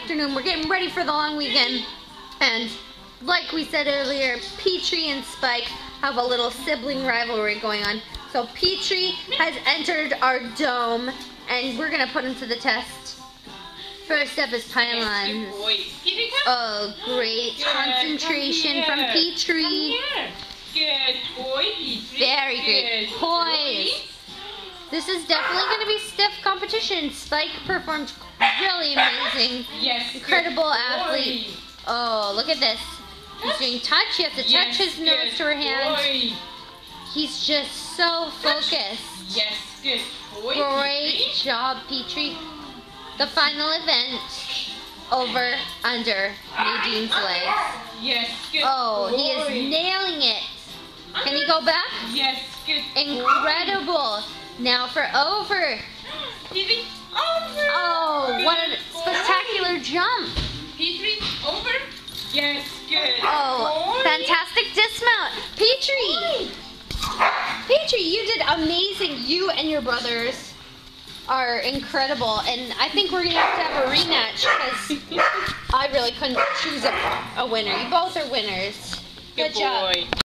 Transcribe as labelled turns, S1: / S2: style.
S1: afternoon. We're getting ready for the long weekend. And like we said earlier, Petrie and Spike have a little sibling rivalry going on. So Petrie has entered our dome, and we're going to put him to the test. First up is pylons. Oh, great concentration from Petrie.
S2: Good boy, Petrie.
S1: Very good poise. This is definitely going to be stiff competition. Spike performed really amazing.
S2: Yes.
S1: Incredible athlete. Oh, look at this. He's doing touch. You have to touch his nose to her hand.
S2: Boy.
S1: He's just so focused.
S2: Yes, good boy.
S1: Great job, Petrie. The final event. Over, under Nadine's legs.
S2: Yes, good
S1: Oh,
S2: boy.
S1: he is nailing it. Can he go back?
S2: Yes, good
S1: Incredible. Now for over.
S2: Petrie, over.
S1: Oh, what a spectacular jump.
S2: Petrie, over. Yes, good
S1: Oh,
S2: boy.
S1: fantastic dismount. Petrie. Petrie, you did amazing. You and your brothers are incredible. And I think we're going to have a rematch because I really couldn't choose a winner. You both are winners. Good job.
S2: Boy.